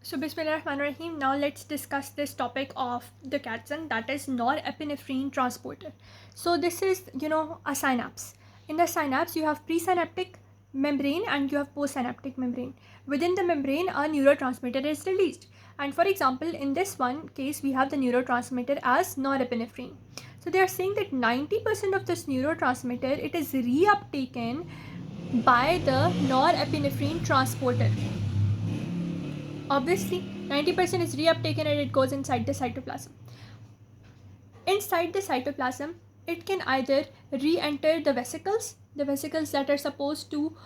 So Bismillahirrahmanirrahim. Now let's discuss this topic of the CATSN, that is norepinephrine transporter. So this is a synapse. In the synapse you have presynaptic membrane and you have postsynaptic membrane. Within the membrane a neurotransmitter is released, and for example in this one case we have the neurotransmitter as norepinephrine. So they are saying that 90% of this neurotransmitter it is reuptaken by the norepinephrine transporter. Obviously 90% is reuptaken and it goes inside the cytoplasm. Inside the cytoplasm it can either re-enter the vesicles that are supposed to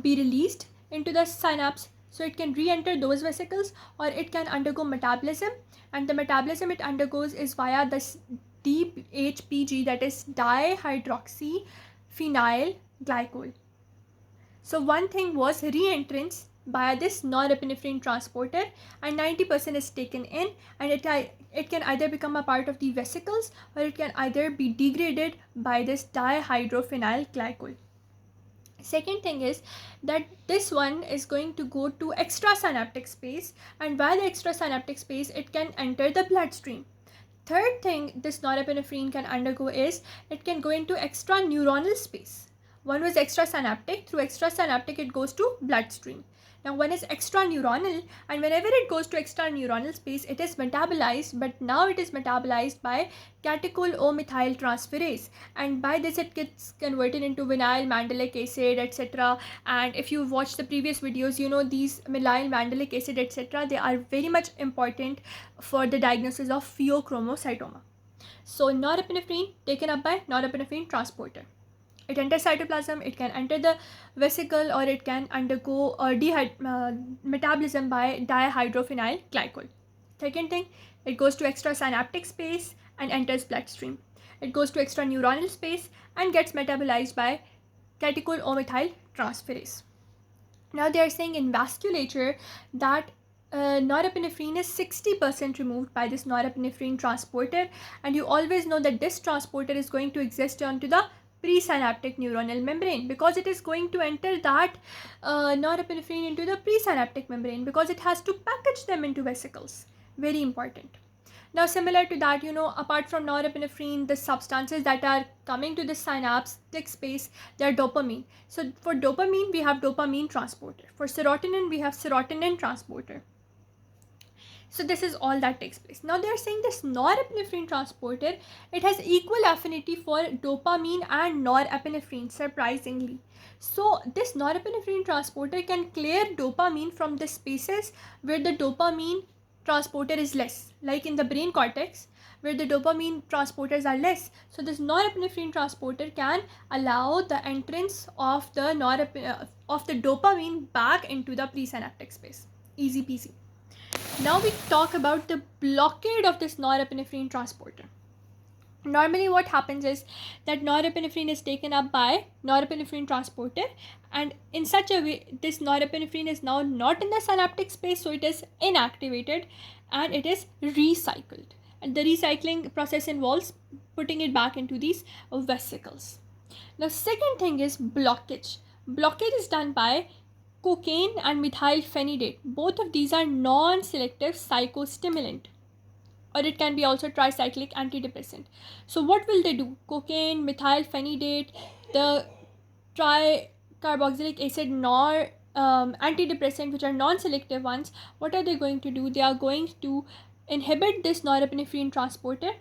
be released into the synapse, so it can re-enter those vesicles, or it can undergo metabolism, and the metabolism it undergoes is via this DHPG, that is dihydroxyphenyl glycol. So one thing was re-entrance by this norepinephrine transporter, and 90% is taken in, and it can either become a part of the vesicles or it can either be degraded by this dihydrophenyl glycol. Second thing is that this one is going to go to extrasynaptic space, and by the extrasynaptic space it can enter the bloodstream. Third thing this norepinephrine can undergo is it can go into extraneuronal space. One was extrasynaptic. Through extrasynaptic it goes to bloodstream. Now one is extraneuronal, and whenever it goes to extraneuronal space it is metabolized, but now it is metabolized by catechol O-methyl transferase, and by this it gets converted into vinyl mandelic acid, etc. And if you've watched the previous videos, you know these vinyl mandelic acid, etc., they are very much important for the diagnosis of pheochromocytoma. So norepinephrine taken up by norepinephrine transporter. It enters cytoplasm, it can enter the vesicle, or it can undergo metabolism by dihydrophenyl glycol. Second thing, it goes to extrasynaptic space and enters bloodstream. It goes to extraneuronal space and gets metabolized by catechol O-methyl transferase. Now they are saying in vasculature that norepinephrine is 60% removed by this norepinephrine transporter, and you always know that this transporter is going to exist onto the presynaptic neuronal membrane, because it is going to enter that norepinephrine into the presynaptic membrane, because it has to package them into vesicles. Very important. Now similar to that, apart from norepinephrine, the substances that are coming to the synaptic space, they are dopamine. So for dopamine we have dopamine transporter. For serotonin we have serotonin transporter. So this is all that takes place. Now they are saying this norepinephrine transporter, it has equal affinity for dopamine and norepinephrine, surprisingly. So this norepinephrine transporter can clear dopamine from the spaces where the dopamine transporter is less, like in the brain cortex where the dopamine transporters are less. So this norepinephrine transporter can allow the entrance of the dopamine back into the presynaptic space. Easy peasy. Now we talk about the blockade of this norepinephrine transporter. Normally what happens is that norepinephrine is taken up by norepinephrine transporter, and in such a way this norepinephrine is now not in the synaptic space, so it is inactivated and it is recycled, and the recycling process involves putting it back into these vesicles. Now second thing is blockage. Blockage is done by cocaine and methylphenidate. Both of these are non-selective psychostimulant, or it can be also tricyclic antidepressant. So what will they do? Cocaine, methylphenidate, the tricarboxylic acid nor antidepressant, which are non-selective ones, what are they going to do? They are going to inhibit this norepinephrine transporter.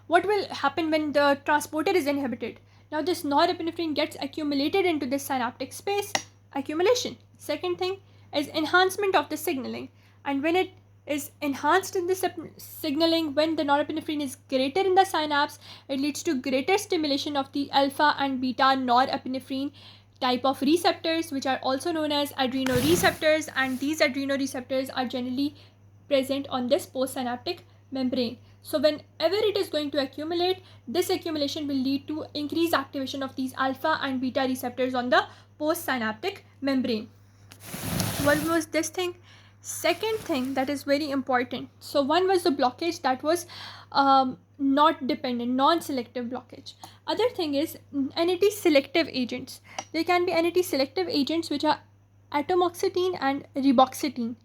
What will happen when the transporter is inhibited? Now this norepinephrine gets accumulated into this synaptic space. Accumulation. Second thing is enhancement of the signaling, and when it is enhanced in the signaling, when the norepinephrine is greater in the synapse, it leads to greater stimulation of the alpha and beta norepinephrine type of receptors, which are also known as adrenoreceptors, and these adrenoreceptors are generally present on this postsynaptic membrane. So whenever it is going to accumulate, this accumulation will lead to increased activation of these alpha and beta receptors on the postsynaptic membrane. What was this thing? Second thing that is very important. So one was the blockage, that was not dependent, non-selective blockage. Other thing is NAT selective agents. There can be NAT selective agents which are atomoxetine and reboxetine.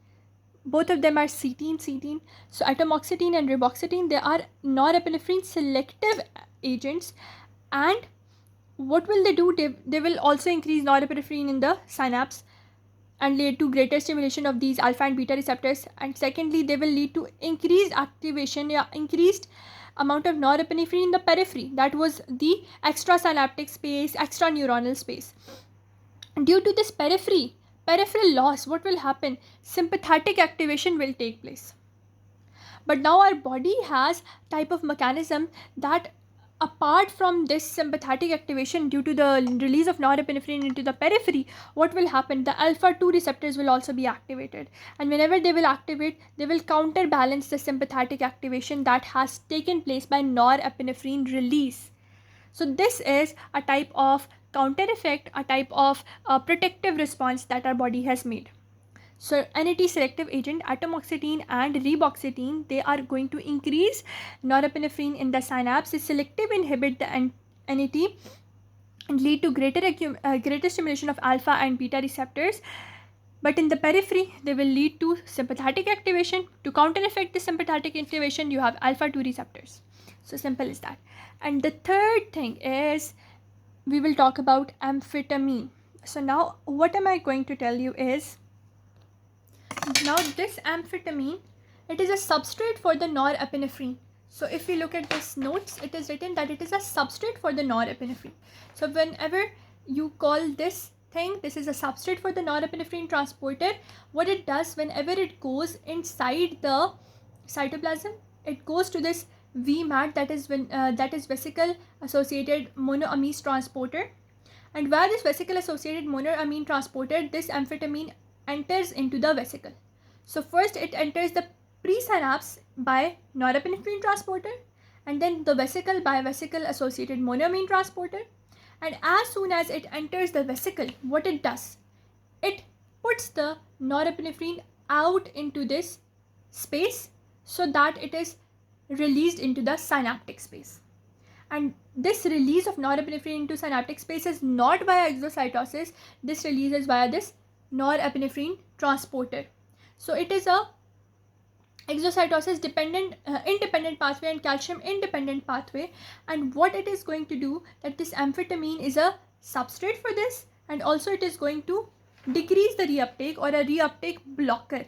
both of them are cetine. So atomoxetine and reboxetine, they are norepinephrine selective agents, and what will they do? They will also increase norepinephrine in the synapse and lead to greater stimulation of these alpha and beta receptors. And secondly, they will lead to increased activation, increased amount of norepinephrine in the periphery, that was the extrasynaptic space, extra neuronal space. Due to this peripheral loss, what will happen? Sympathetic activation will take place. But now our body has type of mechanism that, apart from this sympathetic activation due to the release of norepinephrine into the periphery, what will happen? The alpha 2 receptors will also be activated, and whenever they will activate, they will counterbalance the sympathetic activation that has taken place by norepinephrine release. So this is a type of counter effect, a type of protective response that our body has made. So NAT selective agent atomoxetine and reboxetine, they are going to increase norepinephrine in the synapse. They selective inhibit the NAT and lead to greater stimulation of alpha and beta receptors. But in the periphery, they will lead to sympathetic activation. To counter effect the sympathetic activation, you have alpha 2 receptors. So simple as that. And the third thing is, we will talk about amphetamine. So now what am I going to tell you is, now this amphetamine, it is a substrate for the norepinephrine. So if we look at this notes, it is written that it is a substrate for the norepinephrine. So whenever you call this thing, this is a substrate for the norepinephrine transporter, what it does, whenever it goes inside the cytoplasm, it goes to this VMAT, that is vesicle associated monoamine transporter. And via this vesicle associated monoamine transporter, this amphetamine enters into the vesicle. So first it enters the presynapse by norepinephrine transporter, and then the vesicle by vesicle associated monoamine transporter. And as soon as it enters the vesicle, what it does, it puts the norepinephrine out into this space so that it is released into the synaptic space. And this release of norepinephrine into synaptic space is not via exocytosis. This release is via this norepinephrine transporter. So it is a exocytosis dependent independent pathway and calcium independent pathway. And what it is going to do, that this amphetamine is a substrate for this, and also it is going to decrease the reuptake or a reuptake blocker.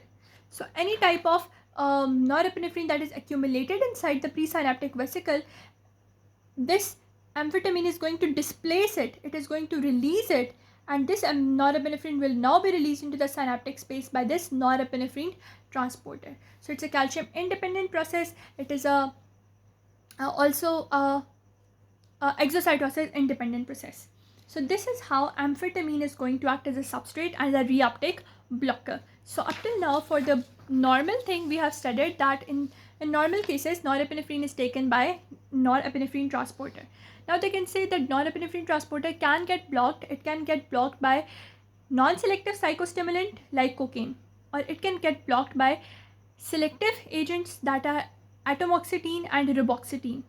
So any type of norepinephrine that is accumulated inside the presynaptic vesicle, this amphetamine is going to displace it, it is going to release it, and this norepinephrine will now be released into the synaptic space by this norepinephrine transporter. So it's a calcium independent process. It is also a exocytosis independent process. So this is how amphetamine is going to act as a substrate and a reuptake blocker. So up till now, for the normal thing, we have studied that in normal cases, norepinephrine is taken by norepinephrine transporter. Now they can say that norepinephrine transporter can get blocked. It can get blocked by non-selective psychostimulant like cocaine, or it can get blocked by selective agents that are atomoxetine and reboxetine.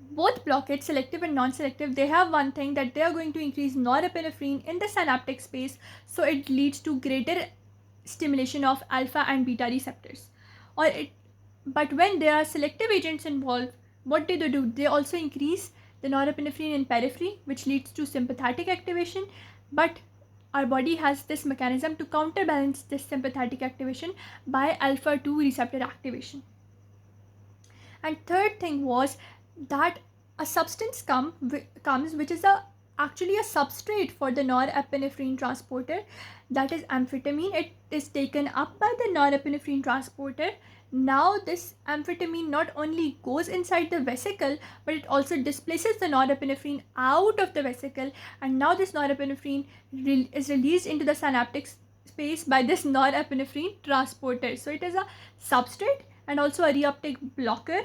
Both blockades, selective and non-selective, they have one thing, that they are going to increase norepinephrine in the synaptic space, so it leads to greater stimulation of alpha and beta receptors. But when there are selective agents involved, what do? They also increase the norepinephrine in periphery, which leads to sympathetic activation. But our body has this mechanism to counterbalance this sympathetic activation by alpha 2 receptor activation. And third thing was that a substance comes which is actually a substrate for the norepinephrine transporter, that is amphetamine. It is taken up by the norepinephrine transporter. Now this amphetamine not only goes inside the vesicle, but it also displaces the norepinephrine out of the vesicle, and now this norepinephrine is released into the synaptic space by this norepinephrine transporter. So it is a substrate and also a reuptake blocker,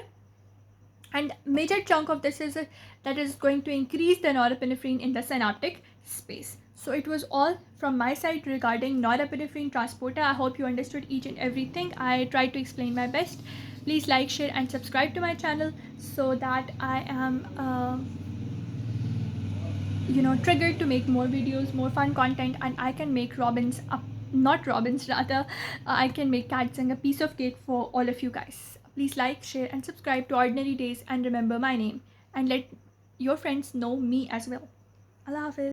and major chunk of this is that is going to increase the norepinephrine in the synaptic space. So it was all from my side regarding norepinephrine transporter. I hope you understood each and everything. I tried to explain my best. Please like, share and subscribe to my channel so that I am triggered to make more videos, more fun content, and I can make Robbins not robins rather, I can make Katzing a piece of cake for all of you guys. Please like, share, and subscribe to Ordinary Days and remember my name. And let your friends know me as well. Allah Hafiz.